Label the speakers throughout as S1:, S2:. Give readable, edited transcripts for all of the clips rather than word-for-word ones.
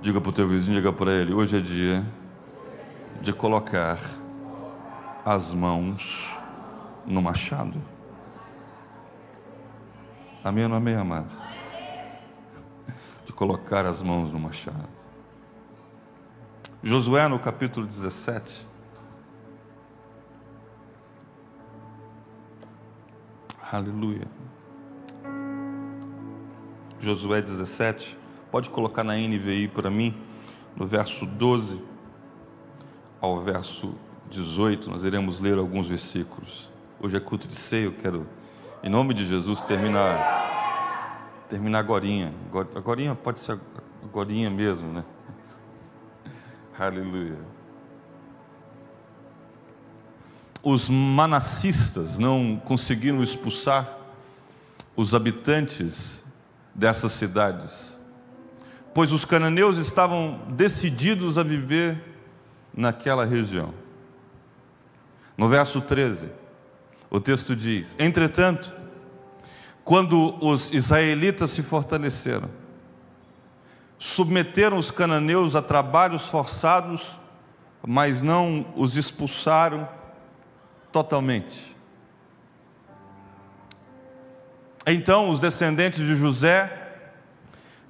S1: Diga para o teu vizinho, diga para ele: hoje é dia de colocar as mãos no machado. Amém ou não amém, amado? De colocar as mãos no machado. Josué, no capítulo 17. Aleluia. Josué 17. Pode colocar na NVI para mim, no verso 12 ao verso 18. Nós iremos ler alguns versículos. Hoje é culto de ceia, eu quero, em nome de Jesus, terminar agorinha. Agorinha pode ser agorinha mesmo, né? Aleluia. Os manassistas não conseguiram expulsar os habitantes dessas cidades, pois os cananeus estavam decididos a viver naquela região. No verso 13, o texto diz: entretanto, quando os israelitas se fortaleceram, submeteram os cananeus a trabalhos forçados, mas não os expulsaram totalmente. Então os descendentes de José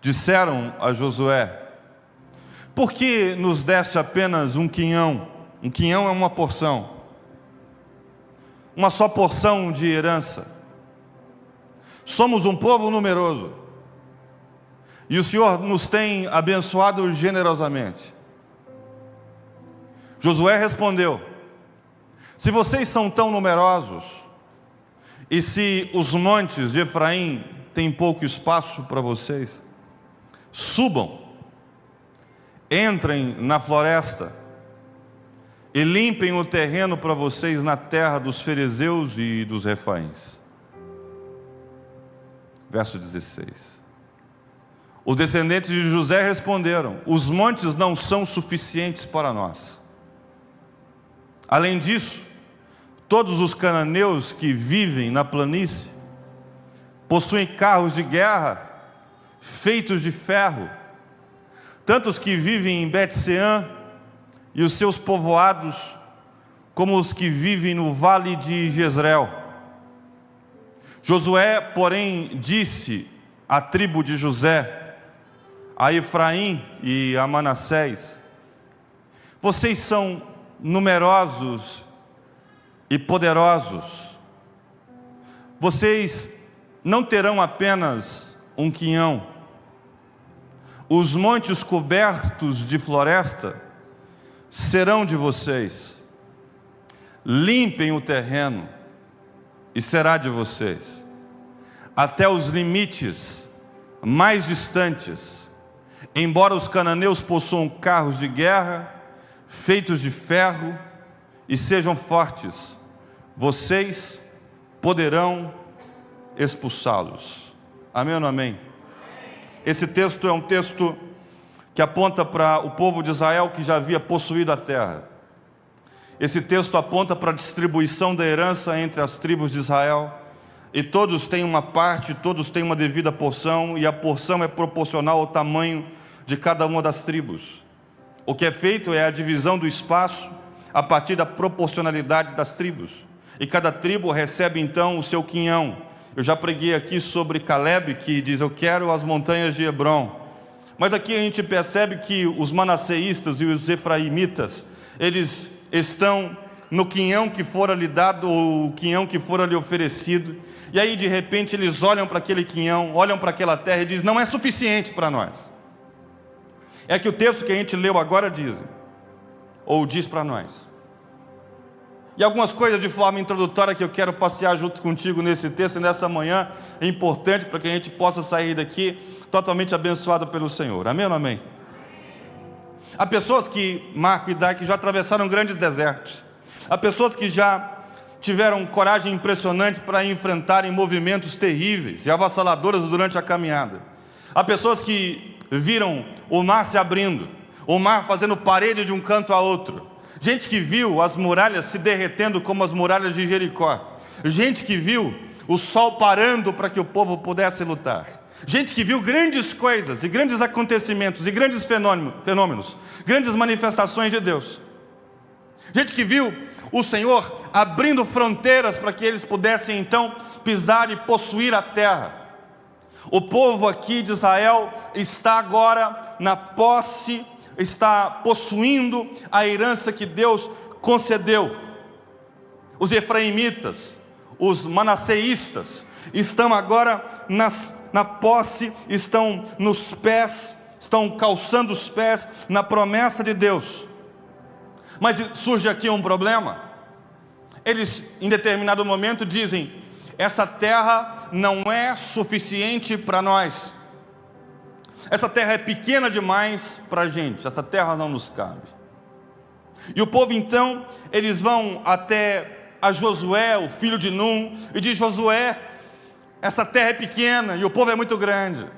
S1: disseram a Josué: por que nos deste apenas um quinhão? Um quinhão é uma porção, uma só porção de herança. Somos um povo numeroso e o Senhor nos tem abençoado generosamente. Josué respondeu: se vocês são tão numerosos, e se os montes de Efraim têm pouco espaço para vocês, subam, entrem na floresta e limpem o terreno para vocês na terra dos ferezeus e dos refaíns. Verso 16. Os descendentes de José responderam: os montes não são suficientes para nós. Além disso, todos os cananeus que vivem na planície possuem carros de guerra feitos de ferro, tanto os que vivem em Bet-Seã e os seus povoados, como os que vivem no vale de Jezreel. Josué, porém, disse à tribo de José, a Efraim e a Manassés: vocês são numerosos e poderosos. Vocês não terão apenas um quinhão. Os montes cobertos de floresta serão de vocês. Limpem o terreno e será de vocês, até os limites mais distantes. Embora os cananeus possuam carros de guerra feitos de ferro e sejam fortes, vocês poderão expulsá-los. Amém ou não amém? Esse texto é um texto que aponta para o povo de Israel que já havia possuído a terra. Esse texto aponta para a distribuição da herança entre as tribos de Israel, e todos têm uma parte, todos têm uma devida porção, e a porção é proporcional ao tamanho de cada uma das tribos. O que é feito é a divisão do espaço a partir da proporcionalidade das tribos, e cada tribo recebe então o seu quinhão. Eu já preguei aqui sobre Caleb, que diz: eu quero as montanhas de Hebrom. Mas aqui a gente percebe que os manasseístas e os efraimitas, eles estão no quinhão que fora lhe dado, ou o quinhão que fora lhe oferecido, e aí de repente eles olham para aquele quinhão, olham para aquela terra e dizem: não é suficiente para nós. É que o texto que a gente leu agora diz para nós. E algumas coisas de forma introdutória que eu quero passear junto contigo nesse texto, nessa manhã, é importante para que a gente possa sair daqui totalmente abençoado pelo Senhor. Amém ou não amém? Há pessoas que, Marco e Dai, que já atravessaram grandes desertos. Há pessoas que já tiveram coragem impressionante para enfrentarem movimentos terríveis e avassaladores durante a caminhada. Há pessoas que viram o mar se abrindo, o mar fazendo parede de um canto a outro. Gente que viu as muralhas se derretendo como as muralhas de Jericó. Gente que viu o sol parando para que o povo pudesse lutar. Gente que viu grandes coisas, e grandes acontecimentos, e grandes fenômenos, grandes manifestações de Deus. Gente que viu o Senhor abrindo fronteiras para que eles pudessem então pisar e possuir a terra. O povo aqui de Israel está agora na posse, está possuindo a herança que Deus concedeu. Os efraimitas, os manasseístas, estão agora na posse, estão nos pés, estão calçando os pés na promessa de Deus. Mas surge aqui um problema. Eles, em determinado momento, dizem: essa terra não é suficiente para nós. Essa terra é pequena demais para a gente. Essa terra não nos cabe. E o povo então, eles vão até a Josué, o filho de Num, e diz: Josué, essa terra é pequena e o povo é muito grande.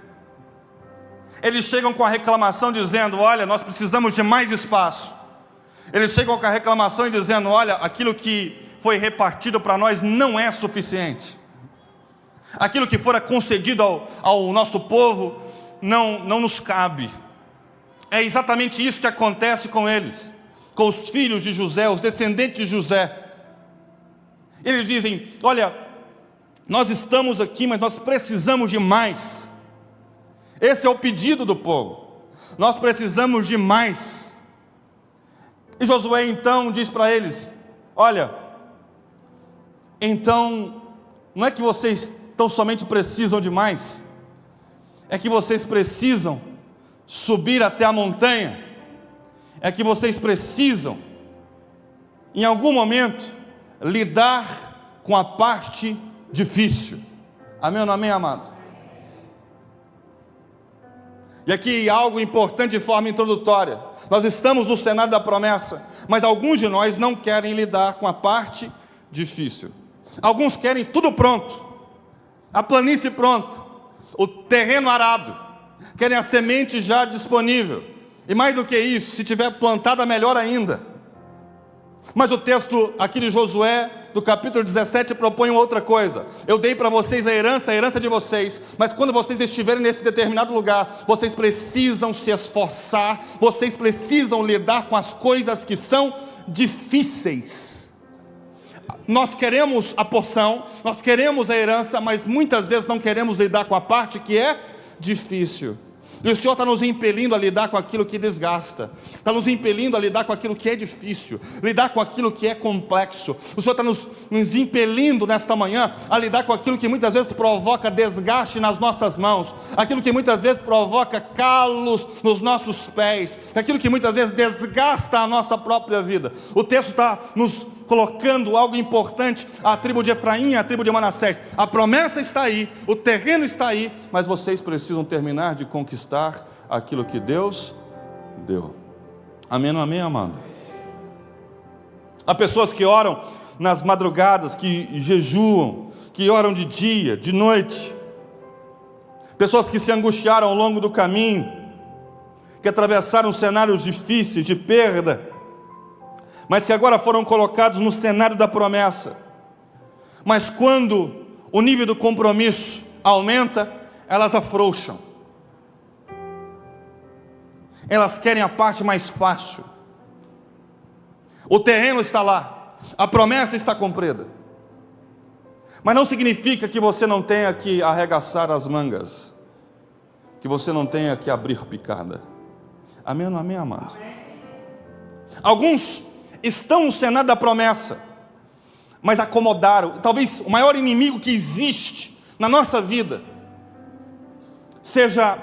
S1: Eles chegam com a reclamação dizendo: olha, nós precisamos de mais espaço. Eles chegam com a reclamação e dizendo: olha, aquilo que foi repartido para nós não é suficiente. Aquilo que fora concedido ao nosso povo não nos cabe. É exatamente isso que acontece com eles, com os filhos de José, os descendentes de José. Eles dizem: olha, nós estamos aqui, mas nós precisamos de mais. Esse é o pedido do povo. Nós precisamos de mais. E Josué então diz para eles: olha, então não é que vocês tão somente precisam de mais, é que vocês precisam subir até a montanha, é que vocês precisam, em algum momento, lidar com a parte difícil. Amém ou não amém, amado? E aqui algo importante de forma introdutória. Nós estamos no cenário da promessa, mas alguns de nós não querem lidar com a parte difícil. Alguns querem tudo pronto, a planície pronta, o terreno arado, querem a semente já disponível, e mais do que isso, se tiver plantada, melhor ainda. Mas o texto aqui de Josué, do capítulo 17, propõe outra coisa. Eu dei para vocês a herança de vocês, mas quando vocês estiverem nesse determinado lugar, vocês precisam se esforçar, vocês precisam lidar com as coisas que são difíceis. Nós queremos a porção, nós queremos a herança, mas muitas vezes não queremos lidar com a parte que é difícil. E o Senhor está nos impelindo a lidar com aquilo que desgasta, está nos impelindo a lidar com aquilo que é difícil, lidar com aquilo que é complexo. O Senhor está nos impelindo nesta manhã a lidar com aquilo que muitas vezes provoca desgaste nas nossas mãos, aquilo que muitas vezes provoca calos nos nossos pés, aquilo que muitas vezes desgasta a nossa própria vida. O texto está nos colocando algo importante: a tribo de Efraim e a tribo de Manassés. A promessa está aí, o terreno está aí, mas vocês precisam terminar de conquistar aquilo que Deus deu. Amém ou não amém, amado? Há pessoas que oram nas madrugadas, que jejuam, que oram de dia, de noite. Pessoas que se angustiaram ao longo do caminho, que atravessaram cenários difíceis de perda, mas que agora foram colocados no cenário da promessa. Mas quando o nível do compromisso aumenta, elas afrouxam. Elas querem a parte mais fácil. O terreno está lá, a promessa está cumprida, mas não significa que você não tenha que arregaçar as mangas, que você não tenha que abrir picada. Amém ou não amém, amados? Alguns estão no cenário da promessa, mas acomodaram. Talvez o maior inimigo que existe na nossa vida seja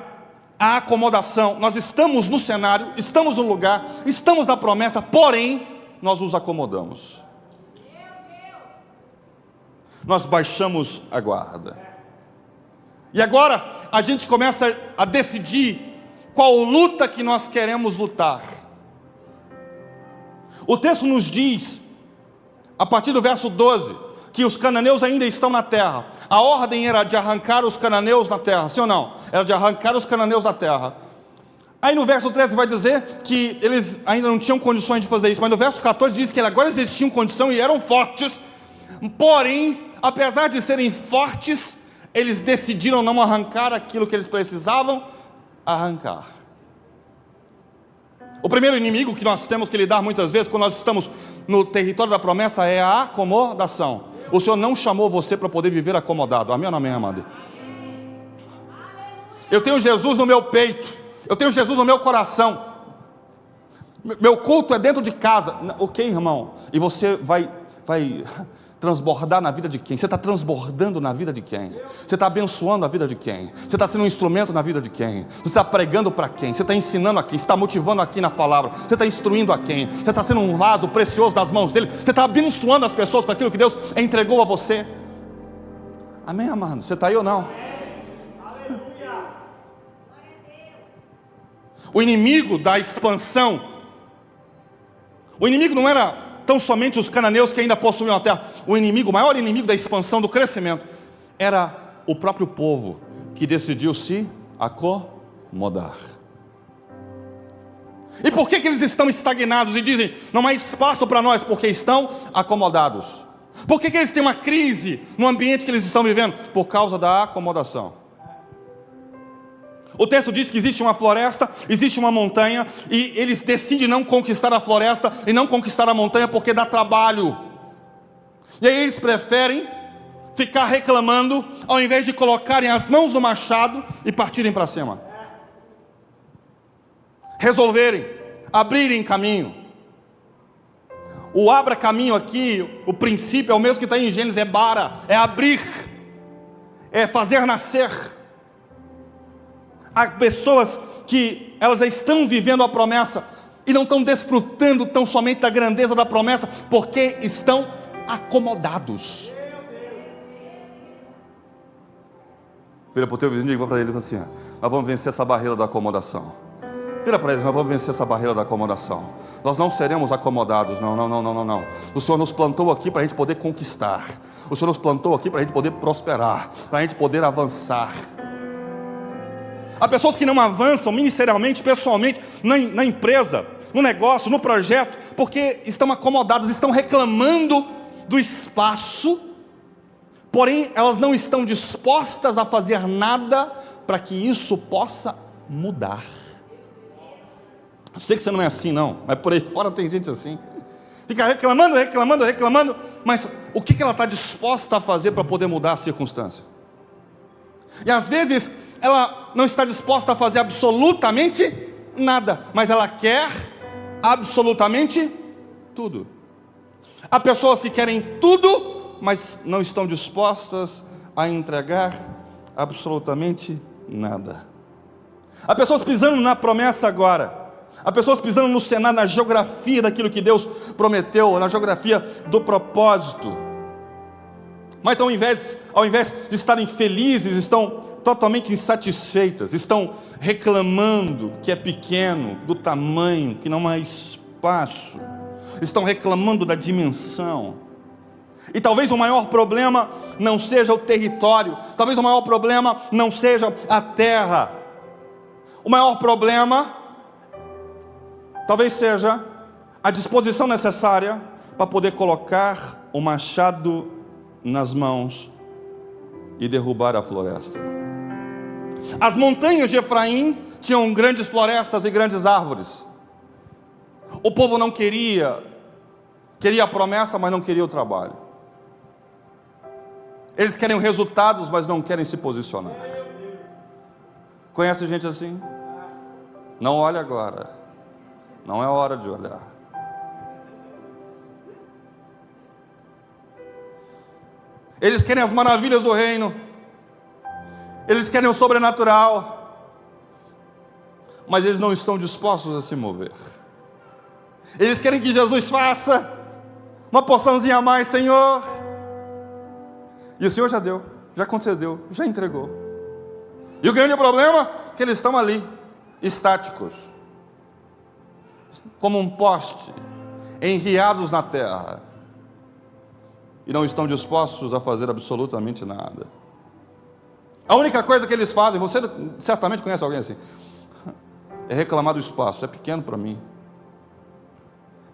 S1: a acomodação. Nós estamos no cenário, estamos no lugar, estamos na promessa, porém nós nos acomodamos. Nós baixamos a guarda. E agora a gente começa a decidir qual luta que nós queremos lutar. O texto nos diz, a partir do verso 12, que os cananeus ainda estão na terra. A ordem era de arrancar os cananeus na terra, sim ou não? Era de arrancar os cananeus da terra. Aí no verso 13 vai dizer que eles ainda não tinham condições de fazer isso, mas no verso 14 diz que agora eles tinham condição e eram fortes. Porém, apesar de serem fortes, Eles decidiram não arrancar aquilo que eles precisavam arrancar. O primeiro inimigo que nós temos que lidar muitas vezes, quando nós estamos no território da promessa, é a acomodação. O Senhor não chamou você para poder viver acomodado. Amém ou não amém, amado? Eu tenho Jesus no meu peito, eu tenho Jesus no meu coração, meu culto é dentro de casa. Ok, irmão, e você vai transbordar na vida de quem? Você está transbordando na vida de quem? Você está abençoando a vida de quem? Você está sendo um instrumento na vida de quem? Você está pregando para quem? Você está ensinando a quem? Você está motivando aqui na palavra? Você está instruindo a quem? Você está sendo um vaso precioso das mãos dele? Você está abençoando as pessoas com aquilo que Deus entregou a você? Amém, amado? Você está aí ou não? O inimigo da expansão, o inimigo não era tão somente os cananeus que ainda possuíam a terra. O inimigo, o maior inimigo da expansão, do crescimento, era o próprio povo que decidiu se acomodar. E por que eles estão estagnados e dizem, não há espaço para nós? Porque estão acomodados. Por que eles têm uma crise no ambiente que eles estão vivendo? Por causa da acomodação. O texto diz que existe uma floresta, existe uma montanha, e eles decidem não conquistar a floresta e não conquistar a montanha porque dá trabalho. E aí eles preferem ficar reclamando, ao invés de colocarem as mãos no machado e partirem para cima. Resolverem, abrirem caminho. O abra caminho aqui, o princípio é o mesmo que está em Gênesis, é bara, é abrir, é fazer nascer. Há pessoas que elas já estão vivendo a promessa e não estão desfrutando tão somente da grandeza da promessa, porque estão acomodados. Vira para o teu vizinho e diga para ele assim: nós vamos vencer essa barreira da acomodação. Vira para ele: nós vamos vencer essa barreira da acomodação. Nós não seremos acomodados, não. O Senhor nos plantou aqui para a gente poder conquistar. O Senhor nos plantou aqui para a gente poder prosperar, para a gente poder avançar. Há pessoas que não avançam ministerialmente, pessoalmente, na empresa, no negócio, no projeto, porque estão acomodadas, estão reclamando do espaço, porém elas não estão dispostas a fazer nada para que isso possa mudar. Eu sei que você não é assim não, mas por aí fora tem gente assim, fica reclamando, mas o que ela está disposta a fazer para poder mudar a circunstância? E às vezes ela não está disposta a fazer absolutamente nada, mas ela quer absolutamente tudo. Há pessoas que querem tudo, mas não estão dispostas a entregar absolutamente nada. Há pessoas pisando na promessa agora, há pessoas pisando no cenário, na geografia daquilo que Deus prometeu, na geografia do propósito, mas ao invés de estarem felizes, estão totalmente insatisfeitas, estão reclamando que é pequeno, do tamanho, que não há espaço, estão reclamando da dimensão. E talvez o maior problema não seja o território, talvez o maior problema não seja a terra, o maior problema talvez seja a disposição necessária para poder colocar o machado nas mãos e derrubar a floresta. As montanhas de Efraim tinham grandes florestas e grandes árvores. O povo não queria a promessa, mas não queria o trabalho. Eles querem resultados, mas não querem se posicionar. Conhece gente assim? Não olhe agora, não é hora de olhar. Eles querem as maravilhas do reino, eles querem o sobrenatural, mas eles não estão dispostos a se mover. Eles querem que Jesus faça uma porçãozinha a mais, Senhor, e o Senhor já deu, já concedeu, já entregou. E o grande problema é que eles estão ali, estáticos, como um poste, enriados na terra, e não estão dispostos a fazer absolutamente nada. A única coisa que eles fazem, você certamente conhece alguém assim, é reclamar do espaço. É pequeno para mim.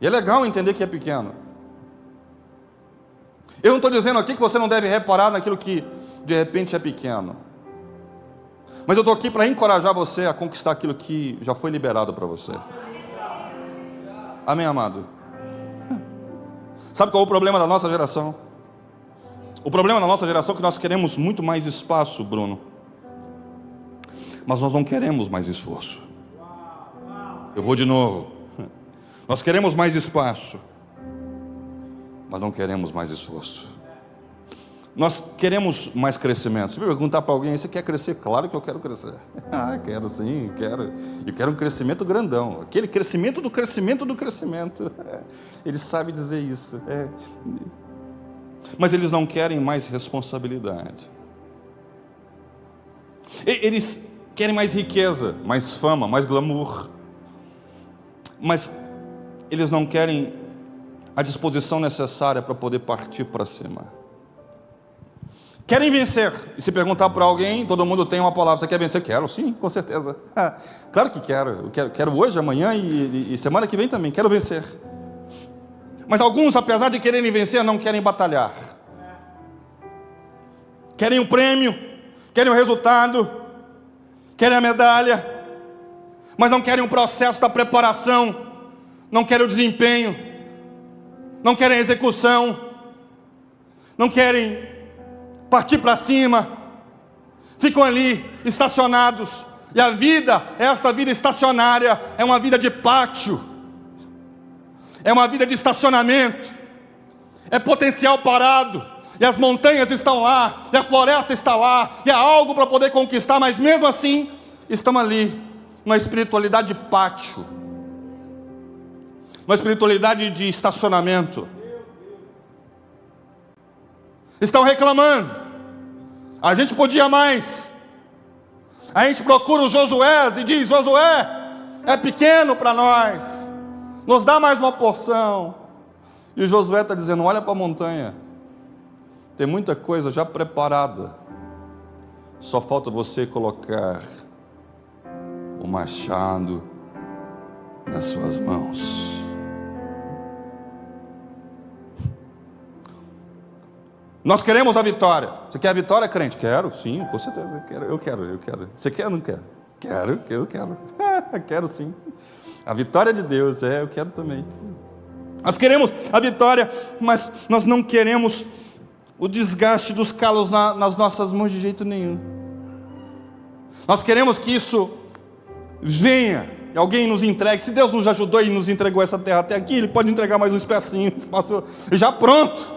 S1: E é legal entender que é pequeno. Eu não estou dizendo aqui que você não deve reparar naquilo que de repente é pequeno. Mas eu estou aqui para encorajar você a conquistar aquilo que já foi liberado para você. Amém, amado? Sabe qual é o problema da nossa geração? O problema da nossa geração é que nós queremos muito mais espaço, Bruno. Mas nós não queremos mais esforço. Eu vou de novo. Nós queremos mais espaço, mas não queremos mais esforço. Nós queremos mais crescimento. Você vai perguntar para alguém: você quer crescer? Claro que eu quero crescer. Quero sim, quero. Eu quero um crescimento grandão. Aquele crescimento do crescimento do crescimento. Ele sabe dizer isso. Mas eles não querem mais responsabilidade. Eles querem mais riqueza, mais fama, mais glamour. Mas eles não querem a disposição necessária para poder partir para cima. Querem vencer. E se perguntar para alguém, todo mundo tem uma palavra: você quer vencer? Quero, sim, com certeza. Claro que quero. Eu quero hoje, amanhã e semana que vem também. Quero vencer. Mas alguns, apesar de quererem vencer, não querem batalhar. Querem o prêmio, querem o resultado, querem a medalha, mas não querem o processo da preparação, não querem o desempenho, não querem a execução, não querem partir para cima, ficam ali estacionados. E a vida, essa vida estacionária, é uma vida de pátio, é uma vida de estacionamento, é potencial parado, e as montanhas estão lá, e a floresta está lá, e há algo para poder conquistar, mas mesmo assim, estão ali, numa espiritualidade de pátio, uma espiritualidade de estacionamento. Estão reclamando: a gente podia mais. A gente procura os Josués e diz: Josué, é pequeno para nós, nos dá mais uma porção. E o Josué está dizendo: olha para a montanha, tem muita coisa já preparada, só falta você colocar o machado nas suas mãos. Nós queremos a vitória. Você quer a vitória, crente? Quero, sim, com certeza. Eu quero. Você quer ou não quer? Quero. Quero sim. A vitória de Deus, eu quero também. Nós queremos a vitória, mas nós não queremos o desgaste dos calos nas nossas mãos de jeito nenhum. Nós queremos que isso venha, alguém nos entregue. Se Deus nos ajudou e nos entregou essa terra até aqui, Ele pode entregar mais uns pedacinhos, já pronto.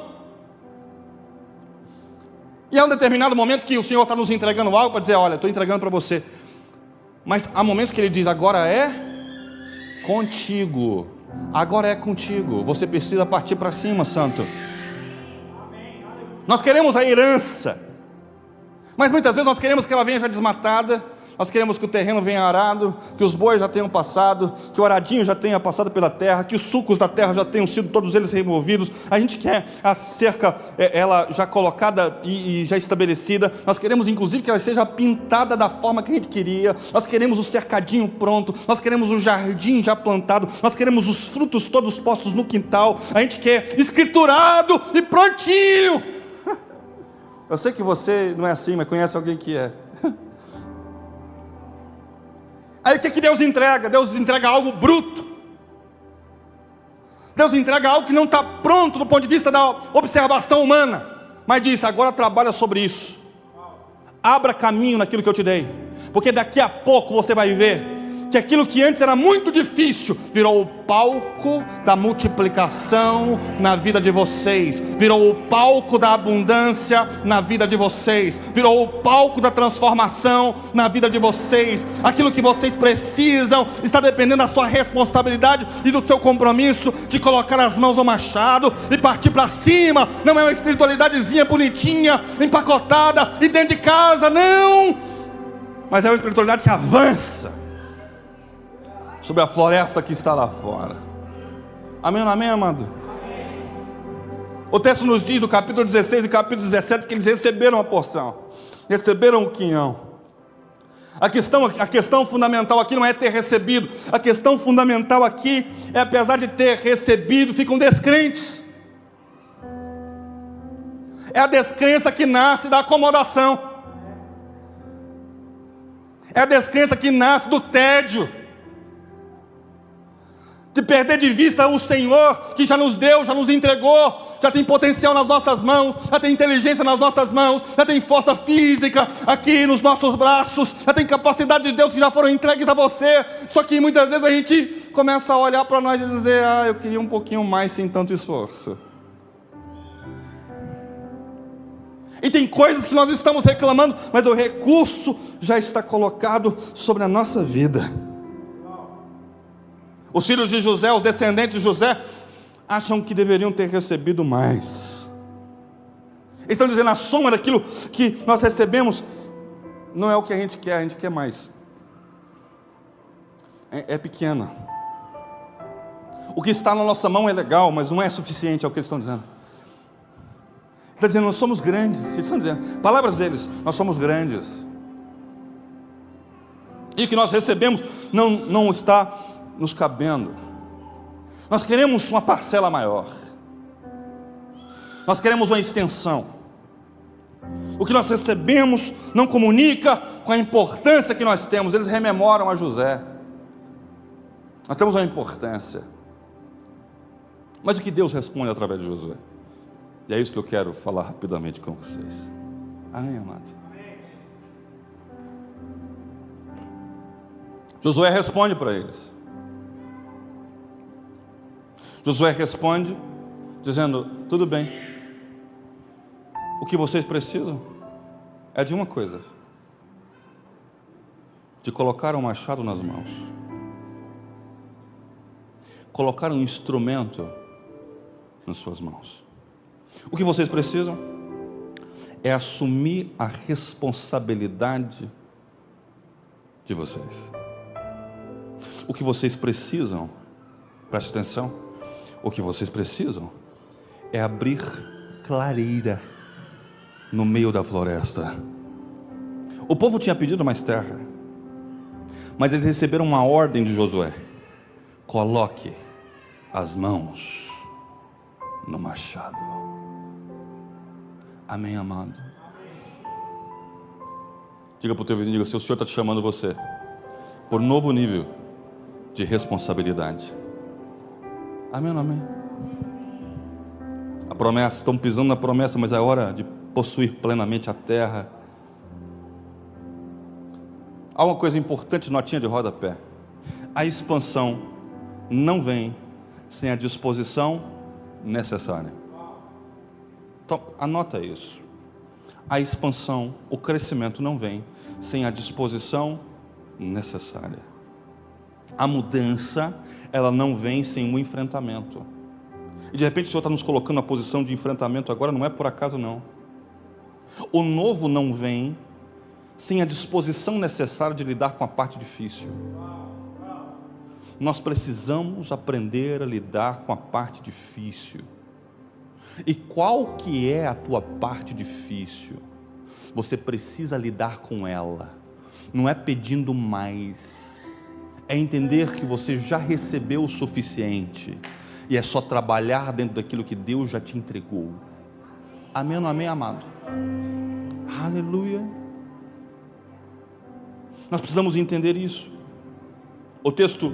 S1: E há um determinado momento que o Senhor está nos entregando algo para dizer: olha, estou entregando para você. Mas há momentos que Ele diz: agora é contigo. Agora é contigo. Você precisa partir para cima, santo. Nós queremos a herança, mas muitas vezes nós queremos que ela venha já desmatada. Nós queremos que o terreno venha arado, que os bois já tenham passado, que o aradinho já tenha passado pela terra, que os sucos da terra já tenham sido todos eles removidos. A gente quer a cerca, ela já colocada e já estabelecida. Nós queremos inclusive que ela seja pintada da forma que a gente queria. Nós queremos o cercadinho pronto, nós queremos o jardim já plantado, nós queremos os frutos todos postos no quintal. A gente quer escriturado e prontinho. Eu sei que você não é assim, mas conhece alguém que é. Aí o que Deus entrega? Deus entrega algo bruto. Deus entrega algo que não está pronto do ponto de vista da observação humana, mas diz: agora trabalha sobre isso, abra caminho naquilo que eu te dei, porque daqui a pouco você vai ver que aquilo que antes era muito difícil virou o palco da multiplicação na vida de vocês, virou o palco da abundância na vida de vocês, virou o palco da transformação na vida de vocês. Aquilo que vocês precisam está dependendo da sua responsabilidade e do seu compromisso de colocar as mãos no machado e partir para cima. Não é uma espiritualidadezinha bonitinha, empacotada e dentro de casa, não, mas é uma espiritualidade que avança sobre a floresta que está lá fora. Amém ou não amém, amado? O texto nos diz, do capítulo 16 e capítulo 17, que eles receberam a porção, receberam o quinhão. A questão fundamental aqui não é ter recebido. A questão fundamental aqui é, apesar de ter recebido, ficam descrentes. É a descrença que nasce da acomodação. É a descrença que nasce do tédio, de perder de vista o Senhor, que já nos deu, já nos entregou, já tem potencial nas nossas mãos, já tem inteligência nas nossas mãos, já tem força física aqui nos nossos braços, já tem capacidade de Deus que já foram entregues a você. Só que muitas vezes a gente começa a olhar para nós e dizer: eu queria um pouquinho mais sem tanto esforço. E tem coisas que nós estamos reclamando, mas o recurso já está colocado sobre a nossa vida. Os filhos de José, os descendentes de José, acham que deveriam ter recebido mais. Eles estão dizendo: a soma daquilo que nós recebemos não é o que a gente quer mais. É pequena. O que está na nossa mão é legal, mas não é suficiente, é o que eles estão dizendo. Está dizendo: nós somos grandes. Eles estão dizendo, palavras deles: nós somos grandes. E o que nós recebemos não está nos cabendo. Nós queremos uma parcela maior. Nós queremos uma extensão. O que nós recebemos não comunica com a importância que nós temos. Eles rememoram a José. Nós temos uma importância. Mas o que Deus responde através de Josué? E é isso que eu quero falar rapidamente com vocês. Amém, amado? Josué responde para eles. Josué responde dizendo: tudo bem, o que vocês precisam é de uma coisa: de colocar um machado nas mãos, colocar um instrumento nas suas mãos. O que vocês precisam é assumir a responsabilidade de vocês. O que vocês precisam, preste atenção, o que vocês precisam é abrir clareira no meio da floresta. O povo tinha pedido mais terra, mas eles receberam uma ordem de Josué: coloque as mãos no machado. Amém, amado? Diga para o teu vizinho, diga: o Senhor está te chamando você por um novo nível de responsabilidade. Amém ou não amém? A promessa, estão pisando na promessa, mas é hora de possuir plenamente a terra. Há uma coisa importante, notinha de rodapé: a expansão não vem sem a disposição necessária. Então, anota isso. A expansão, o crescimento não vem sem a disposição necessária. A mudança, ela não vem sem um enfrentamento. E de repente o Senhor está nos colocando na posição de enfrentamento agora, não é por acaso não. O novo não vem sem a disposição necessária de lidar com a parte difícil. Nós precisamos aprender a lidar com a parte difícil. E qual que é a tua parte difícil? Você precisa lidar com ela. Não é pedindo mais, é entender que você já recebeu o suficiente, e é só trabalhar dentro daquilo que Deus já te entregou. Amém ou não amém, amado? Aleluia. Nós precisamos entender isso. O texto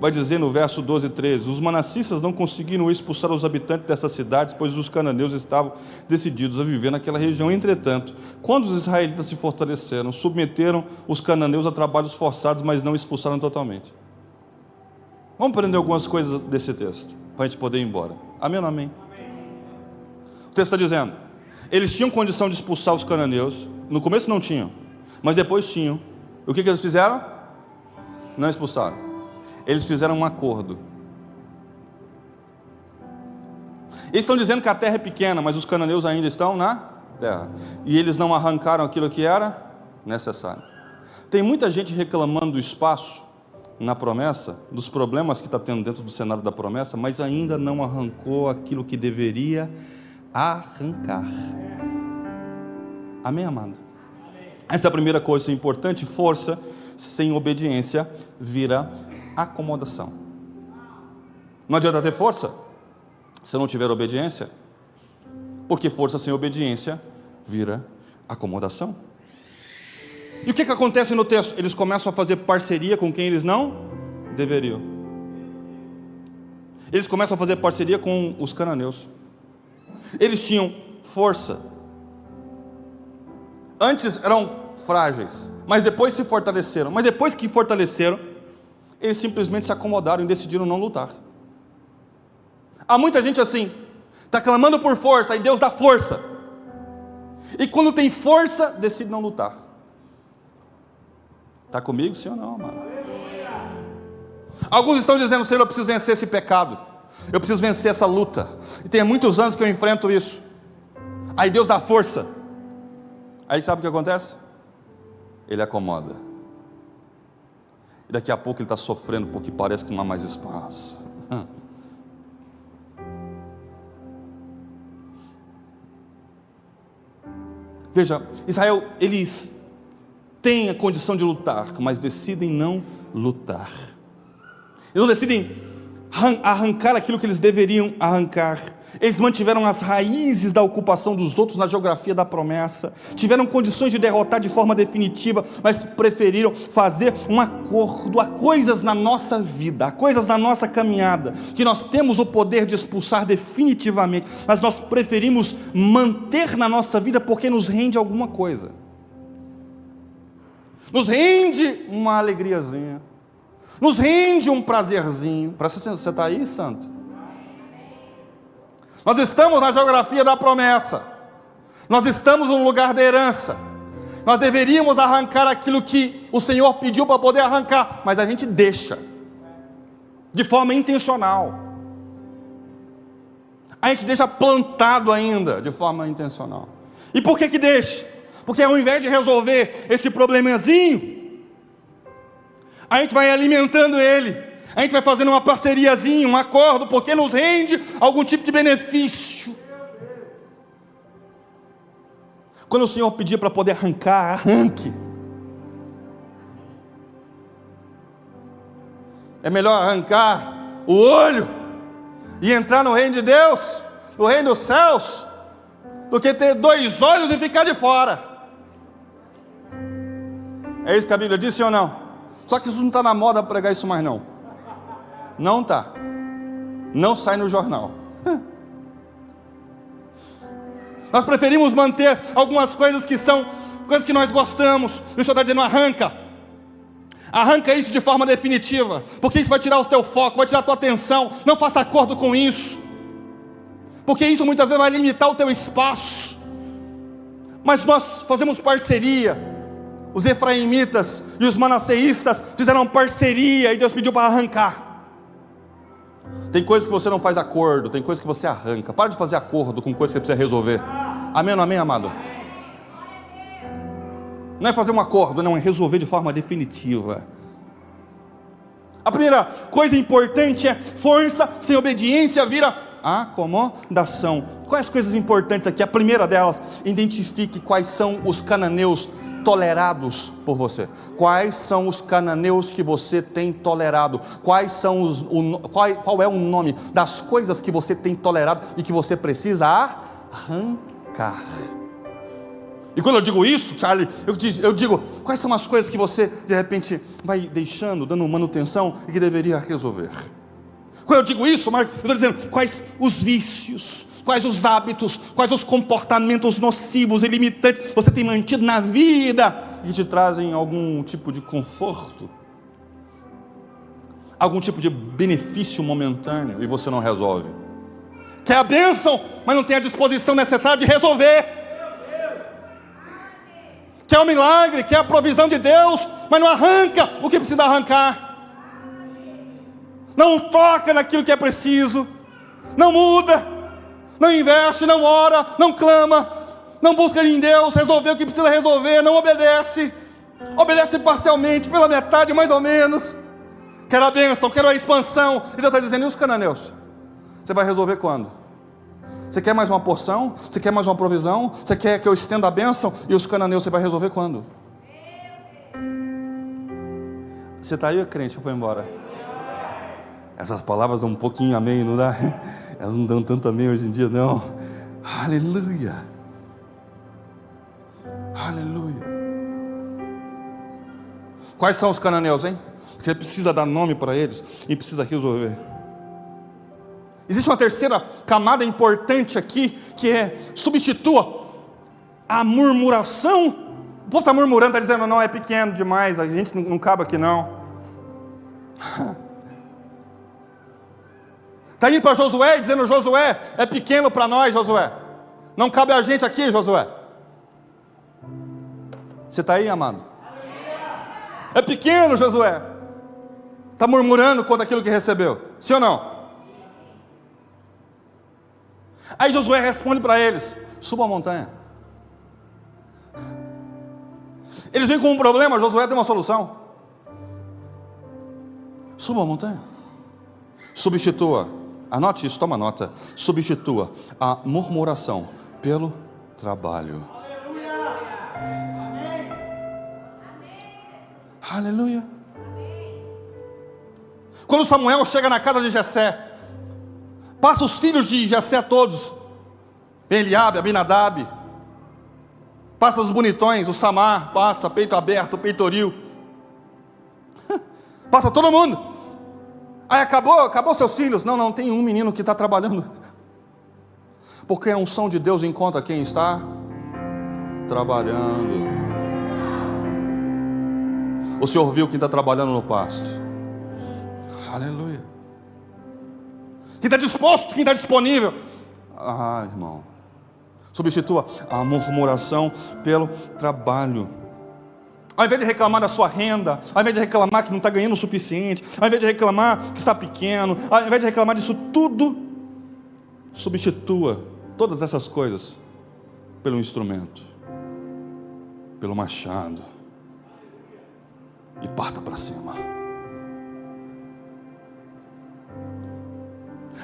S1: vai dizer no verso 12 e 13: os manassistas não conseguiram expulsar os habitantes dessas cidades, pois os cananeus estavam decididos a viver naquela região. Entretanto, quando os israelitas se fortaleceram, submeteram os cananeus a trabalhos forçados, mas não expulsaram totalmente. Vamos aprender algumas coisas desse texto, para a gente poder ir embora. Amém ou não amém? O texto está dizendo: eles tinham condição de expulsar os cananeus. No começo não tinham, mas depois tinham. O que eles fizeram? Não expulsaram. Eles fizeram um acordo. Eles estão dizendo que a terra é pequena, mas os cananeus ainda estão na terra. E eles não arrancaram aquilo que era necessário. Tem muita gente reclamando do espaço na promessa, dos problemas que está tendo dentro do cenário da promessa, mas ainda não arrancou aquilo que deveria arrancar. Amém, amado? Essa é a primeira coisa importante. Força sem obediência vira acomodação. Não adianta ter força se não tiver obediência. Porque força sem obediência vira acomodação. E o que acontece no texto? Eles começam a fazer parceria com quem eles não deveriam. Eles começam a fazer parceria com os cananeus. Eles tinham força. Antes eram frágeis, mas depois se fortaleceram. Mas depois que fortaleceram, eles simplesmente se acomodaram e decidiram não lutar. Há muita gente assim, está clamando por força, aí Deus dá força. E quando tem força, decide não lutar. Está comigo, sim ou não, amado? Alguns estão dizendo: Senhor, eu preciso vencer esse pecado, eu preciso vencer essa luta, e tem muitos anos que eu enfrento isso. Aí Deus dá força. Aí sabe o que acontece? Ele acomoda. E daqui a pouco ele está sofrendo porque parece que não há mais espaço. Veja, Israel, eles têm a condição de lutar, mas decidem não lutar. Eles não decidem arrancar aquilo que eles deveriam arrancar. Eles mantiveram as raízes da ocupação dos outros na geografia da promessa. Tiveram condições de derrotar de forma definitiva, mas preferiram fazer um acordo. Há coisas na nossa vida, há coisas na nossa caminhada, que nós temos o poder de expulsar definitivamente, mas nós preferimos manter na nossa vida porque nos rende alguma coisa. Nos rende uma alegriazinha, nos rende um prazerzinho. Presta atenção, você está aí, santo? Nós estamos na geografia da promessa, nós estamos no lugar da herança, nós deveríamos arrancar aquilo que o Senhor pediu para poder arrancar, mas a gente deixa, de forma intencional, a gente deixa plantado ainda, de forma intencional. E por que deixa? Porque ao invés de resolver esse problemazinho, a gente vai alimentando ele, a gente vai fazendo uma parceriazinha, um acordo, porque nos rende algum tipo de benefício. Quando o Senhor pedir para poder arrancar, arranque. É melhor arrancar o olho e entrar no reino de Deus, no reino dos céus, do que ter 2 olhos e ficar de fora. É isso que a Bíblia diz, sim ou não? Só que isso não está na moda pregar isso mais não. Não está. Não sai no jornal. Nós preferimos manter algumas coisas que são coisas que nós gostamos. O Senhor está dizendo: arranca. Arranca isso de forma definitiva, porque isso vai tirar o teu foco, vai tirar a tua atenção. Não faça acordo com isso, porque isso muitas vezes vai limitar o teu espaço. Mas nós fazemos parceria. Os efraimitas e os manasseístas fizeram parceria, e Deus pediu para arrancar. Tem coisas que você não faz acordo, tem coisas que você arranca. Para de fazer acordo com coisas que você precisa resolver. Amém ou não amém, amado? Não é fazer um acordo, não, é resolver de forma definitiva. A primeira coisa importante é: força sem obediência vira acomodação. Quais coisas importantes aqui? A primeira delas: identifique quais são os cananeus tolerados por você. Quais são os cananeus que você tem tolerado? Qual é o nome das coisas que você tem tolerado e que você precisa arrancar? E quando eu digo isso, Charlie, eu digo: quais são as coisas que você de repente vai deixando, dando manutenção e que deveria resolver? Quando eu digo isso, Marcos, eu estou dizendo quais os vícios, quais os hábitos, quais os comportamentos nocivos e limitantes você tem mantido na vida e que te trazem algum tipo de conforto, algum tipo de benefício momentâneo, e você não resolve. Quer a bênção, mas não tem a disposição necessária de resolver. Quer o milagre, quer a provisão de Deus, mas não arranca o que precisa arrancar. Não toca naquilo que é preciso, não muda, não investe, não ora, não clama, não busca em Deus resolver o que precisa resolver, não obedece parcialmente, pela metade mais ou menos. Quero a bênção, quero a expansão. E Deus está dizendo: e os cananeus? Você vai resolver quando? Você quer mais uma porção? Você quer mais uma provisão? Você quer que eu estenda a bênção? E os cananeus você vai resolver quando? Você está aí, crente, ou foi embora? Essas palavras dão um pouquinho amém, não dá? Elas não dão tanto amém hoje em dia, não. Aleluia. Aleluia. Quais são os cananeus, hein? Você precisa dar nome para eles e precisa resolver. Existe uma terceira camada importante aqui, que é: substitua a murmuração. O povo está murmurando, está dizendo: não, é pequeno demais, a gente não cabe aqui não. Está indo para Josué dizendo: Josué, é pequeno para nós, Josué, não cabe a gente aqui, Josué. Você está aí, amado? É pequeno, Josué. Está murmurando contra aquilo que recebeu, sim ou não? Aí Josué responde para eles: suba a montanha. Eles vêm com um problema, Josué tem uma solução. Suba a montanha. Substitua, anote isso, toma nota. Substitua a murmuração pelo trabalho. Aleluia. Quando Samuel chega na casa de Jessé, passa os filhos de Jessé todos, Eliabe, Abinadab, passa os bonitões, o Samar, passa, peito aberto, peitoril, passa todo mundo. Aí acabou seus filhos. Não, tem um menino que está trabalhando, porque a unção de Deus encontra quem está trabalhando. O Senhor viu quem está trabalhando no pasto. Aleluia. Quem está disposto, quem está disponível. Irmão, substitua a murmuração pelo trabalho. Ao invés de reclamar da sua renda, ao invés de reclamar que não está ganhando o suficiente, ao invés de reclamar que está pequeno, ao invés de reclamar disso tudo, substitua todas essas coisas pelo instrumento, pelo machado, e parta para cima.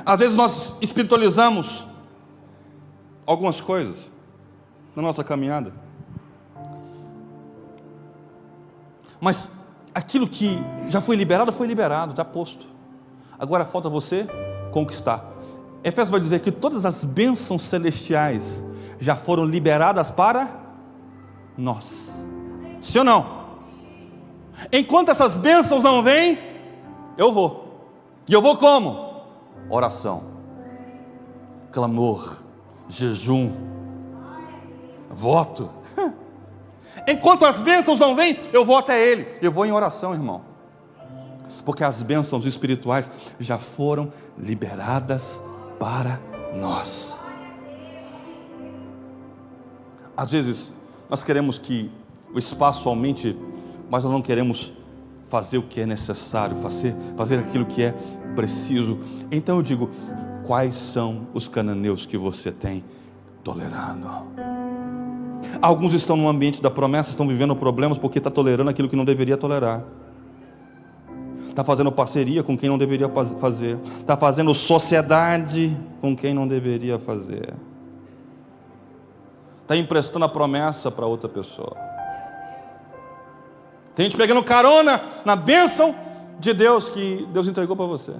S1: Às vezes nós espiritualizamos algumas coisas na nossa caminhada, mas aquilo que já foi liberado, está posto. Agora falta você conquistar. Efésios vai dizer que todas as bênçãos celestiais já foram liberadas para nós. Sim ou não? Enquanto essas bênçãos não vêm, eu vou. E eu vou como? Oração, clamor, jejum, voto. Enquanto as bênçãos não vêm, eu vou até Ele. Eu vou em oração, irmão, porque as bênçãos espirituais já foram liberadas para nós. Às vezes nós queremos que o espaço aumente, mas nós não queremos fazer o que é necessário, fazer aquilo que é preciso. Então eu digo: quais são os cananeus que você tem tolerando? Alguns estão no ambiente da promessa, estão vivendo problemas porque está tolerando aquilo que não deveria tolerar, está fazendo parceria com quem não deveria fazer, está fazendo sociedade com quem não deveria fazer, está emprestando a promessa para outra pessoa. Tem gente pegando carona na bênção de Deus que Deus entregou para você.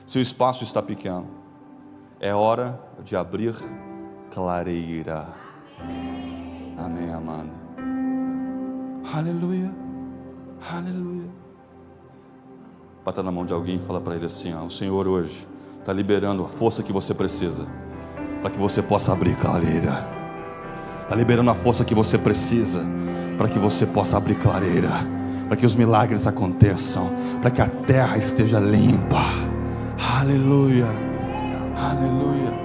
S1: Se o espaço está pequeno, é hora de abrir clareira. Amém, amado? Aleluia, aleluia. Bata na mão de alguém e fala para ele assim: o Senhor hoje está liberando a força que você precisa para que você possa abrir clareira. Está liberando a força que você precisa para que você possa abrir clareira, para que os milagres aconteçam, para que a terra esteja limpa. Aleluia, aleluia.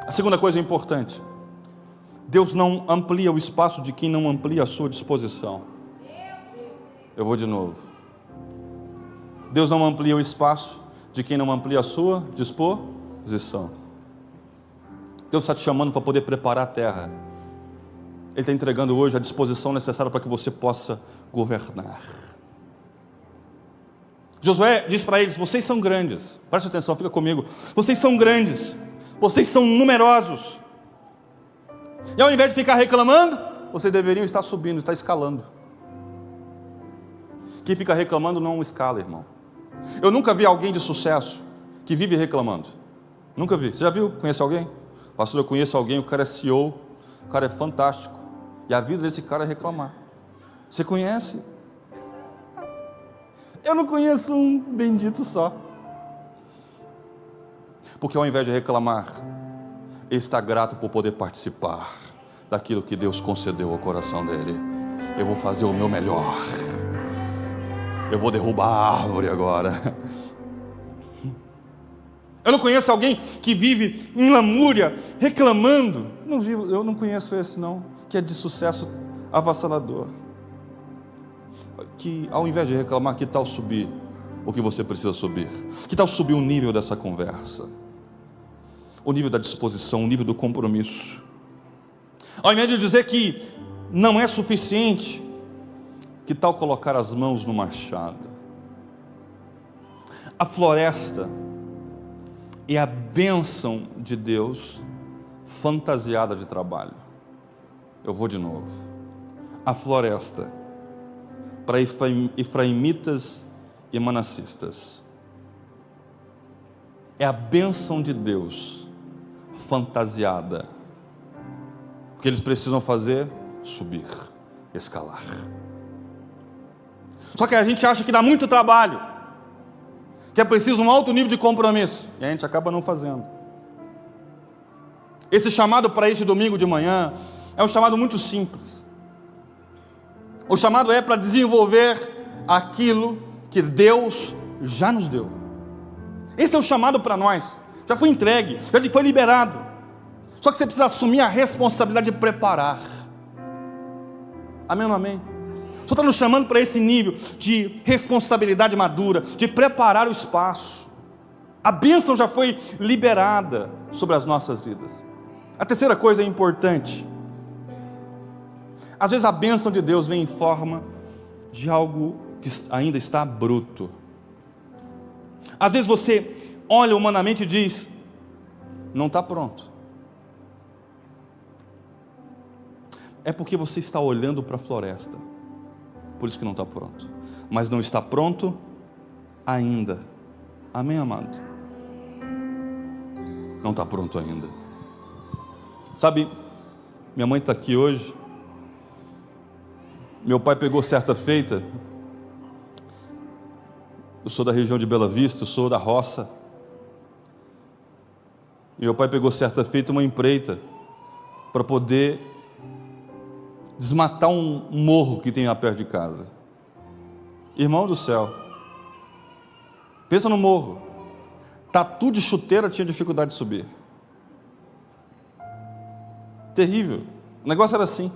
S1: A segunda coisa importante: Deus não amplia o espaço de quem não amplia a sua disposição. Eu vou de novo. Deus não amplia o espaço de quem não amplia a sua disposição. Deus está te chamando para poder preparar a terra. Ele está entregando hoje a disposição necessária para que você possa governar. Josué diz para eles: vocês são grandes. Preste atenção, fica comigo. Vocês são grandes, vocês são numerosos, e ao invés de ficar reclamando, vocês deveriam estar subindo, estar escalando. Quem fica reclamando não escala, irmão. Eu nunca vi alguém de sucesso que vive reclamando. Nunca vi. Você já viu? Conhece alguém? Pastor, eu conheço alguém, o cara é CEO, o cara é fantástico. E a vida desse cara é reclamar. Você conhece? Eu não conheço um bendito só. Porque ao invés de reclamar, ele está grato por poder participar daquilo que Deus concedeu ao coração dele. Eu vou fazer o meu melhor. Eu vou derrubar a árvore agora. Eu não conheço alguém que vive em lamúria, reclamando. Eu não conheço esse não, que é de sucesso avassalador. Que ao invés de reclamar, que tal subir o que você precisa subir? Que tal subir o nível dessa conversa? O nível da disposição, o nível do compromisso. Ao invés de dizer que não é suficiente, que tal colocar as mãos no machado? A floresta é a bênção de Deus fantasiada de trabalho. Eu vou de novo. A floresta para efraimitas e manassistas é a bênção de Deus fantasiada. O que eles precisam fazer? Subir, escalar. Só que a gente acha que dá muito trabalho, que é preciso um alto nível de compromisso, e a gente acaba não fazendo. Esse chamado para este domingo de manhã é um chamado muito simples. O chamado é para desenvolver aquilo que Deus já nos deu. Esse é o chamado para nós. Já foi entregue, já foi liberado. Só que você precisa assumir a responsabilidade de preparar. Amém ou não amém? O Senhor está nos chamando para esse nível de responsabilidade madura, de preparar o espaço. A bênção já foi liberada sobre as nossas vidas. A terceira coisa é importante. Às vezes a bênção de Deus vem em forma de algo que ainda está bruto. Às vezes você olha humanamente e diz: não está pronto. É porque você está olhando para a floresta, por isso que não está pronto. Mas não está pronto ainda. Amém, amado? Não está pronto ainda. Sabe, minha mãe está aqui hoje. Meu pai pegou certa feita. Eu sou da região de Bela Vista, eu sou da roça. E meu pai pegou certa feita uma empreita para poder desmatar um morro que tem lá perto de casa. Irmão do céu, pensa no morro. Tatu de chuteira tinha dificuldade de subir. Terrível. O negócio era assim.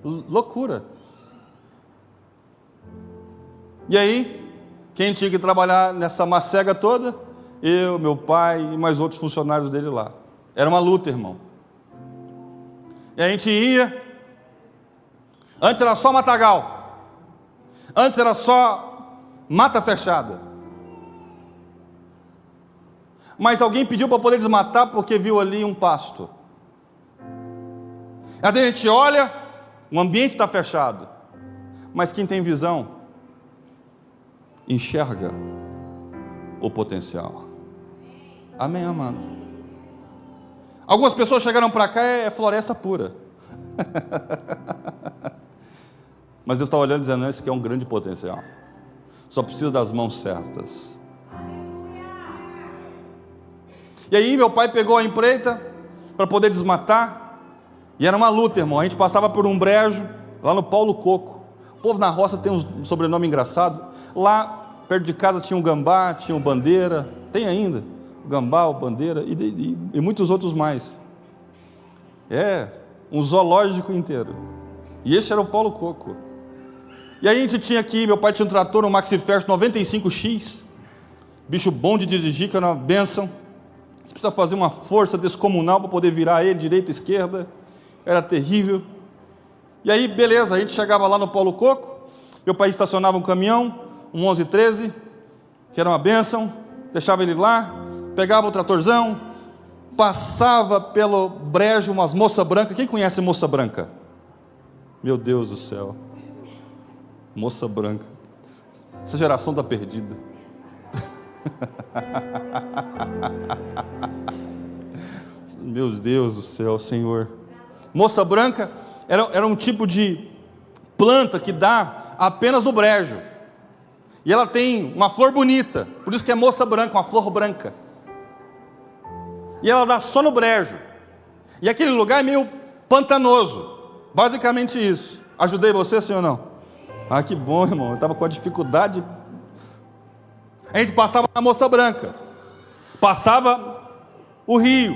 S1: Loucura. E aí, quem tinha que trabalhar nessa macega toda? Eu, meu pai e mais outros funcionários dele lá. Era uma luta, irmão. E a gente ia. Antes era só matagal. Antes era só mata fechada. Mas alguém pediu para poder desmatar porque viu ali um pasto. Às vezes a gente olha, o ambiente está fechado, mas quem tem visão enxerga o potencial. Amém, amado? Algumas pessoas chegaram para cá, é floresta pura. Mas Deus está olhando e dizendo: não, isso aqui é um grande potencial. Só precisa das mãos certas. E aí meu pai pegou a empreita para poder desmatar. E era uma luta, irmão. A gente passava por um brejo, lá no Paulo Coco. O povo na roça tem um sobrenome engraçado. Lá, perto de casa, tinha um gambá, tinha um bandeira. Tem ainda. O gambá, o bandeira e muitos outros mais. É, um zoológico inteiro. E esse era o Paulo Coco. E aí a gente tinha aqui, meu pai tinha um trator, um Maxifest 95X. Bicho bom de dirigir, que era uma bênção. Você precisa fazer uma força descomunal para poder virar ele, direita, esquerda. Era terrível. E aí, beleza, a gente chegava lá no Paulo Coco, meu pai estacionava um caminhão, um 1113, que era uma bênção, deixava ele lá, pegava o tratorzão, passava pelo brejo umas moça branca. Quem conhece moça branca? Meu Deus do céu. Moça branca. Essa geração está perdida. Meu Deus do céu, Senhor. Moça branca era um tipo de planta que dá apenas no brejo. E ela tem uma flor bonita, por isso que é moça branca, uma flor branca. E ela dá só no brejo. E aquele lugar é meio pantanoso. Basicamente isso. Ajudei você, sim ou não? Ah, que bom, irmão. Eu estava com a dificuldade. A gente passava na moça branca. Passava o rio.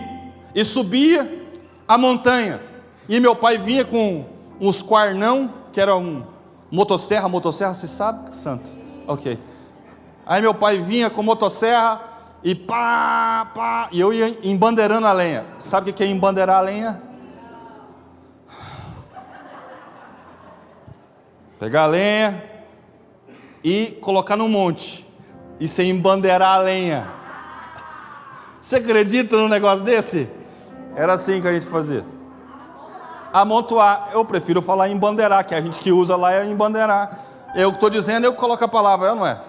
S1: E subia a montanha. E meu pai vinha com uns quarnão, que era um motosserra, você sabe, santo? Ok. Aí meu pai vinha com motosserra e pá, e eu ia embandeirando a lenha. Sabe o que é embandeirar a lenha? Pegar a lenha e colocar no monte. E sem embandeirar a lenha. Você acredita num negócio desse? Era assim que a gente fazia. Amontoar. Eu prefiro falar embandeirar, que a gente que usa lá é embandeirar. Eu que estou dizendo, eu coloco a palavra, não é?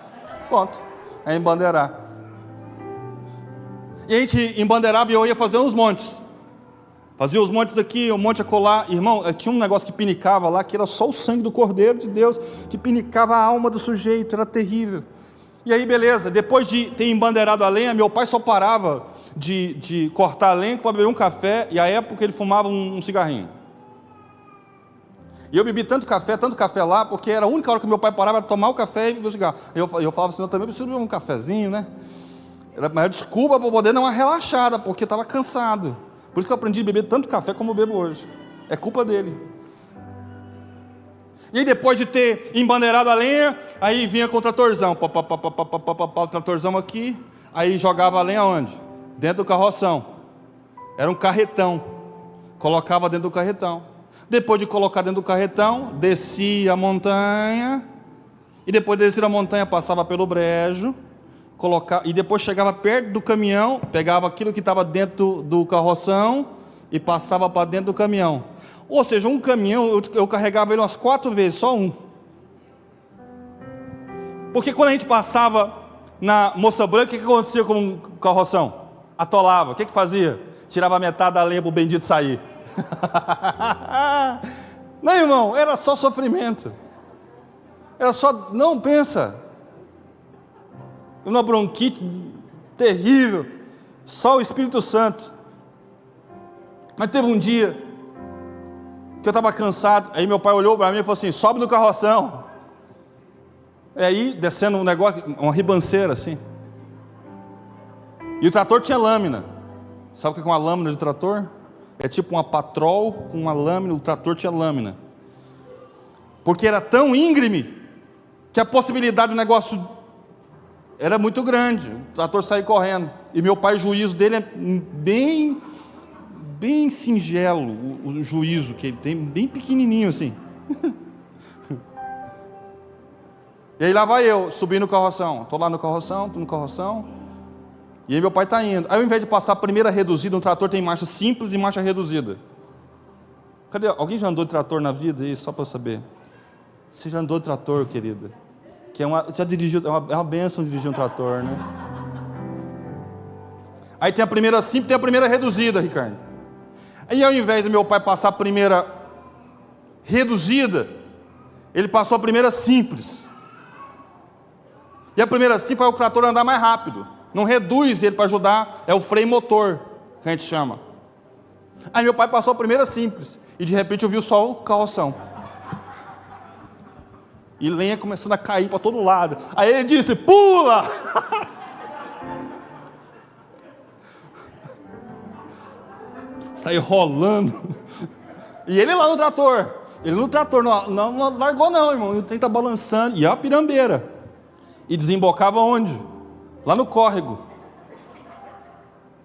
S1: Ponto. É embandeirar. E a gente embandeirava e eu ia fazer uns montes. Fazia os montes aqui, um monte acolá. Irmão, tinha um negócio que pinicava lá, que era só o sangue do Cordeiro de Deus, que pinicava a alma do sujeito, era terrível. E aí, beleza, depois de ter embandeirado a lenha, meu pai só parava de cortar a lenha para beber um café, e à época ele fumava um cigarrinho. E eu bebi tanto café lá, porque era a única hora que meu pai parava para tomar o café e beber o cigarro. Eu falava assim, eu também preciso beber um cafezinho, né? Mas desculpa para poder dar uma relaxada, porque estava cansado. Por isso que eu aprendi a beber tanto café como eu bebo hoje. É culpa dele. E aí depois de ter embandeirado a lenha, aí vinha com o tratorzão. O tratorzão aqui, aí jogava a lenha onde? Dentro do carroção. Era um carretão. Colocava dentro do carretão. Depois de colocar dentro do carretão, descia a montanha. E depois de descer a montanha, passava pelo brejo. E depois chegava perto do caminhão, pegava aquilo que estava dentro do carroção e passava para dentro do caminhão. Ou seja, um caminhão, eu carregava ele umas 4 vezes, só um. Porque quando a gente passava na Moça Branca, o que acontecia com o carroção? Atolava. O que fazia? Tirava metade da lenha para o bendito sair. Não, irmão, era só sofrimento. Era só, não, pensa. Uma bronquite terrível, só o Espírito Santo. Mas teve um dia que eu estava cansado, aí meu pai olhou para mim e falou assim, sobe no carroção. E aí, descendo um negócio, uma ribanceira assim. E o trator tinha lâmina. Sabe o que é uma lâmina de trator? É tipo uma patrol com uma lâmina, o trator tinha lâmina. Porque era tão íngreme, que a possibilidade do negócio era muito grande, o trator sair correndo. E meu pai, o juízo dele é bem singelo, o juízo que ele tem, bem pequenininho assim. E aí lá vai eu, subindo no carroção. Estou lá no carroção, e aí meu pai está indo. Aí ao invés de passar a primeira reduzida, no trator tem marcha simples e marcha reduzida. Cadê? Alguém já andou de trator na vida aí, só para eu saber? Você já andou de trator, querida? Que já dirigiu, é uma bênção dirigir um trator, né? Aí tem a primeira simples, tem a primeira reduzida, Ricardo. Aí ao invés do meu pai passar a primeira reduzida, ele passou a primeira simples. E a primeira simples é o trator andar mais rápido. Não reduz ele para ajudar, é o freio motor, que a gente chama. Aí meu pai passou a primeira simples, e de repente eu vi só o carroção. E lenha começando a cair para todo lado. Aí ele disse, pula! Saiu rolando. E ele lá no trator. Ele no trator, não largou não, irmão. O trem está balançando. E a pirambeira. E desembocava onde? Lá no córrego.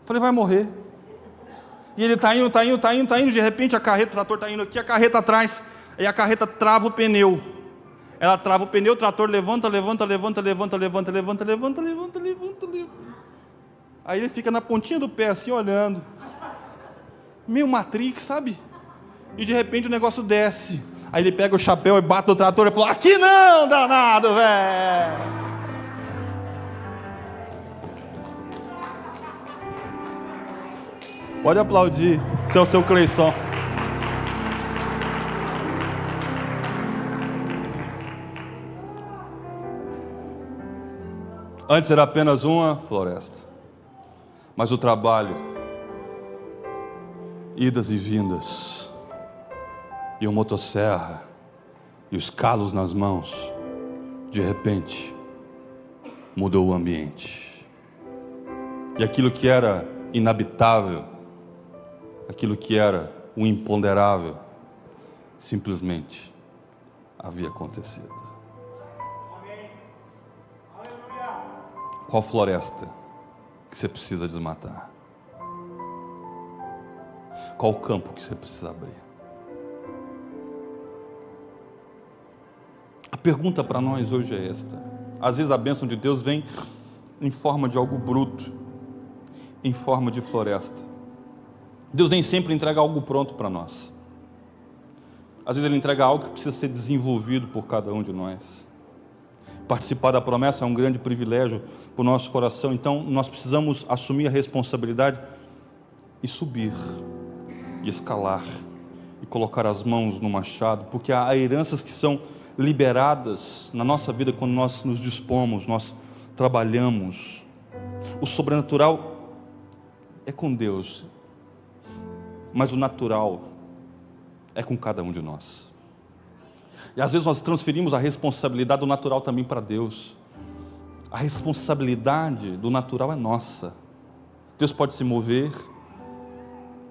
S1: Falei, vai morrer. E ele está indo. De repente a carreta, o trator está indo aqui, a carreta atrás. E a carreta trava o pneu. Ela trava o pneu, o trator levanta. Aí ele fica na pontinha do pé assim, olhando. Meio Matrix, sabe? E de repente o negócio desce.
S2: Aí ele pega o chapéu e bate no trator e fala: aqui não, danado, velho. Pode aplaudir, esse é o seu Cleison.
S1: Antes era apenas uma floresta, mas o trabalho, idas e vindas, e o motosserra, e os calos nas mãos, de repente, mudou o ambiente. E aquilo que era inabitável, aquilo que era o imponderável, simplesmente havia acontecido. Qual floresta que você precisa desmatar? Qual campo que você precisa abrir? A pergunta para nós hoje é esta. Às vezes a bênção de Deus vem em forma de algo bruto, em forma de floresta. Deus nem sempre entrega algo pronto para nós. Às vezes Ele entrega algo que precisa ser desenvolvido por cada um de nós. Participar da promessa é um grande privilégio para o nosso coração, então nós precisamos assumir a responsabilidade e subir, e escalar, e colocar as mãos no machado, porque há heranças que são liberadas na nossa vida quando nós nos dispomos, nós trabalhamos. O sobrenatural é com Deus, mas o natural é com cada um de nós. E às vezes nós transferimos a responsabilidade do natural também para Deus. A responsabilidade do natural é nossa. Deus pode se mover,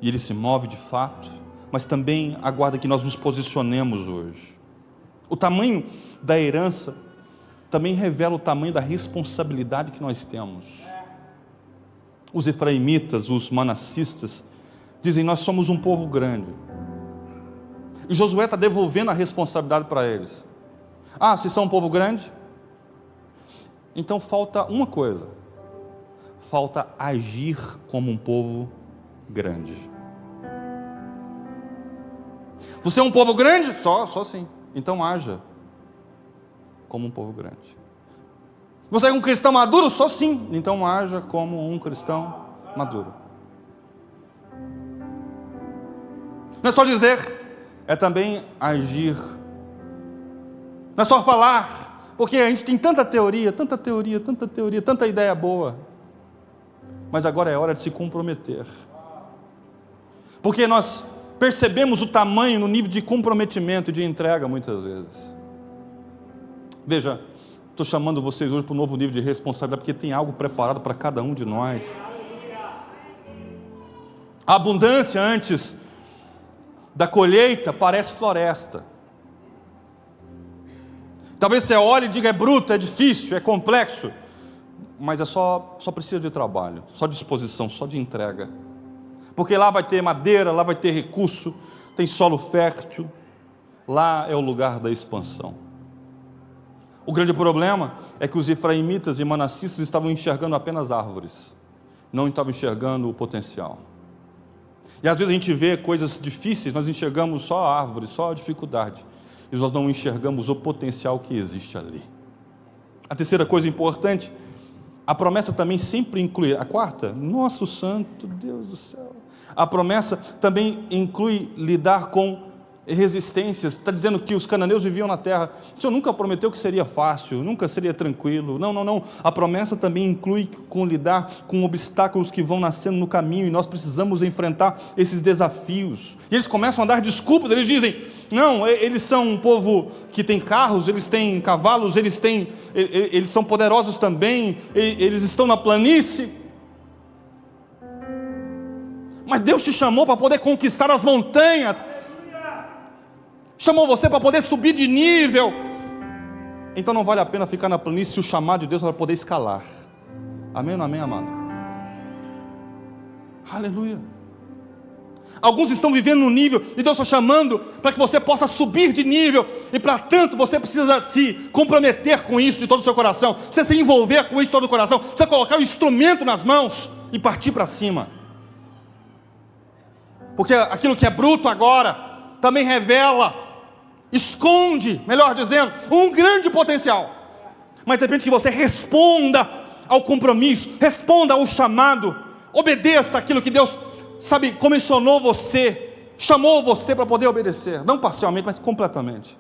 S1: e Ele se move de fato, mas também aguarda que nós nos posicionemos hoje. O tamanho da herança também revela o tamanho da responsabilidade que nós temos. Os efraimitas, os manassistas, dizem: nós somos um povo grande. E Josué está devolvendo a responsabilidade para eles. Ah, se são um povo grande? Então falta uma coisa: falta agir como um povo grande. Você é um povo grande? Só sim. Então haja como um povo grande. Você é um cristão maduro? Só sim. Então haja como um cristão maduro. Não é só dizer, é também agir. Não é só falar, porque a gente tem tanta teoria, tanta ideia boa. Mas agora é hora de se comprometer. Porque nós percebemos o tamanho no nível de comprometimento e de entrega muitas vezes. Veja, estou chamando vocês hoje para um novo nível de responsabilidade, porque tem algo preparado para cada um de nós. A abundância antes da colheita parece floresta. Talvez você olhe e diga: é bruto, é difícil, é complexo, mas é só precisa de trabalho, só disposição, só de entrega. Porque lá vai ter madeira, lá vai ter recurso, tem solo fértil, lá é o lugar da expansão. O grande problema é que os efraimitas e manassistas estavam enxergando apenas árvores, não estavam enxergando o potencial. E às vezes a gente vê coisas difíceis, nós enxergamos só a árvore, só a dificuldade, e nós não enxergamos o potencial que existe ali. A terceira coisa importante, a promessa também sempre inclui, a quarta, nosso santo Deus do céu, a promessa também inclui lidar com resistências. Está dizendo que os cananeus viviam na terra. O Senhor nunca prometeu que seria fácil, nunca seria tranquilo. Não. A promessa também inclui lidar com obstáculos que vão nascendo no caminho, e nós precisamos enfrentar esses desafios. E eles começam a dar desculpas, eles dizem: não, eles são um povo que tem carros, eles têm cavalos, eles são poderosos também, eles estão na planície. Mas Deus te chamou para poder conquistar as montanhas, chamou você para poder subir de nível. Então não vale a pena ficar na planície se o chamado de Deus é para poder escalar. Amém ou amém, amado? Aleluia. Alguns estão vivendo no nível e Deus está chamando para que você possa subir de nível, e para tanto você precisa se comprometer com isso de todo o seu coração, você se envolver com isso de todo o coração, você colocar o instrumento nas mãos e partir para cima. Porque aquilo que é bruto agora também revela
S2: esconde, melhor dizendo, um grande potencial. Mas depende que você responda ao compromisso, responda ao chamado, obedeça aquilo que Deus, comissionou você, chamou você para poder obedecer, não parcialmente, mas completamente.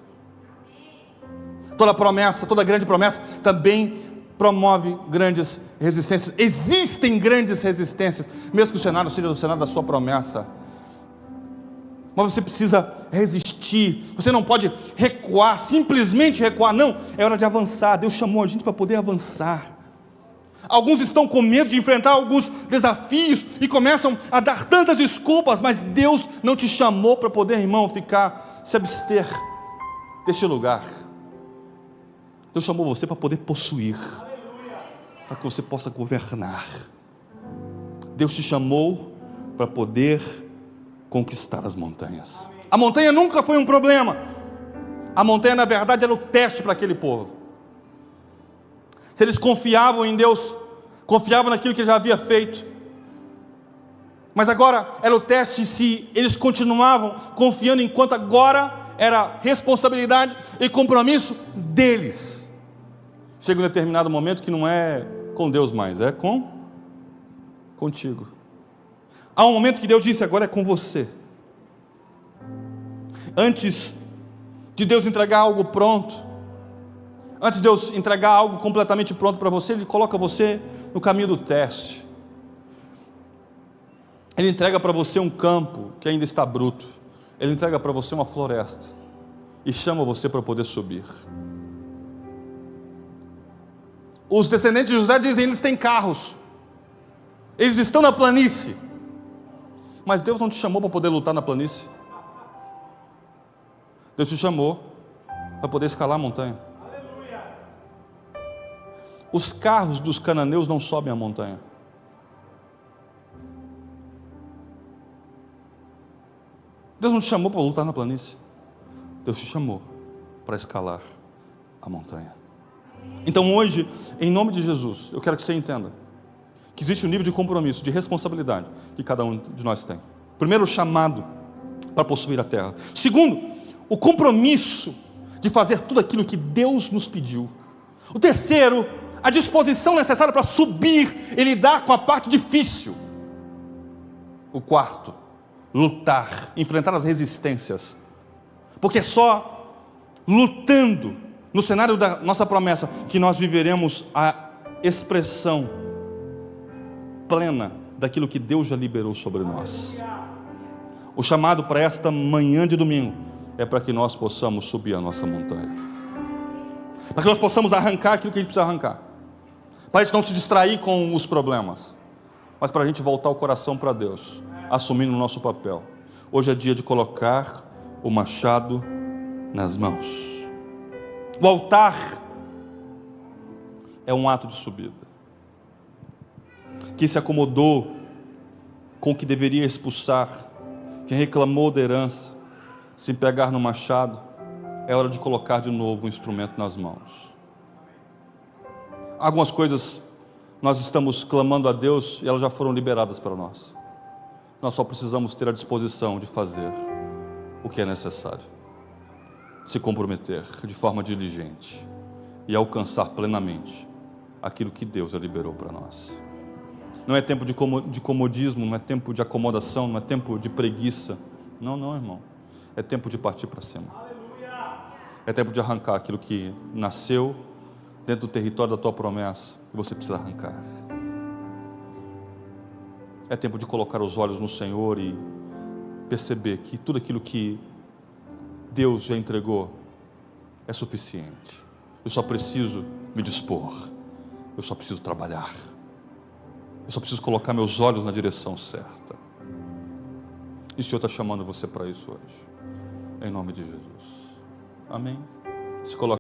S2: Toda promessa, toda grande promessa também promove grandes resistências. Existem grandes resistências, mesmo que o cenário seja o cenário da sua promessa. Mas você precisa resistir, você não pode recuar, simplesmente recuar, não, é hora de avançar. Deus chamou a gente para poder avançar. Alguns estão com medo de enfrentar alguns desafios e começam a dar tantas desculpas, mas Deus não te chamou para poder, irmão, se abster deste lugar. Deus chamou você para poder possuir, para que você possa governar. Deus te chamou para poder conquistar as montanhas. A montanha nunca foi um problema. A montanha, na verdade, era o teste para aquele povo. Se eles confiavam em Deus, confiavam naquilo que Ele já havia feito, mas agora era o teste se eles continuavam confiando, enquanto agora era responsabilidade e compromisso deles. Chega um determinado momento que não é com Deus mais, é contigo. Há um momento que Deus disse: agora é com você. Antes de Deus entregar algo pronto, antes de Deus entregar algo completamente pronto para você, Ele coloca você no caminho do teste. Ele entrega para você um campo que ainda está bruto. Ele entrega para você uma floresta e chama você para poder subir. Os descendentes de José dizem: eles têm carros, eles estão na planície. Mas Deus não te chamou para poder lutar na planície. Deus te chamou para poder escalar a montanha. Os carros dos cananeus não sobem a montanha. Deus não te chamou para lutar na planície. Deus te chamou para escalar a montanha. Então hoje, em nome de Jesus, eu quero que você entenda que existe um nível de compromisso, de responsabilidade que cada um de nós tem. Primeiro, o chamado para possuir a terra. Segundo, o compromisso de fazer tudo aquilo que Deus nos pediu. O terceiro, a disposição necessária para subir e lidar com a parte difícil. O quarto, lutar, enfrentar as resistências. Porque é só lutando no cenário da nossa promessa que nós viveremos a expressão plena daquilo que Deus já liberou sobre nós. O chamado para esta manhã de domingo é para que nós possamos subir a nossa montanha, para que nós possamos arrancar aquilo que a gente precisa arrancar, para a gente não se distrair com os problemas, mas para a gente voltar o coração para Deus, assumindo o nosso papel. Hoje é dia de colocar o machado nas mãos. O altar é um ato de subida. Quem se acomodou com o que deveria expulsar, quem reclamou da herança, sem pegar no machado, é hora de colocar de novo o instrumento nas mãos. Algumas coisas nós estamos clamando a Deus e elas já foram liberadas para nós. Nós só precisamos ter a disposição de fazer o que é necessário, se comprometer de forma diligente e alcançar plenamente aquilo que Deus já liberou para nós. Não é tempo de comodismo, não é tempo de acomodação, não é tempo de preguiça. Não, irmão. É tempo de partir para cima. É tempo de arrancar aquilo que nasceu dentro do território da tua promessa e você precisa arrancar. É tempo de colocar os olhos no Senhor e perceber que tudo aquilo que Deus já entregou é suficiente. Eu só preciso me dispor. Eu só preciso trabalhar. Eu só preciso colocar meus olhos na direção certa. E o Senhor está chamando você para isso hoje. Em nome de Jesus. Amém. Se coloque.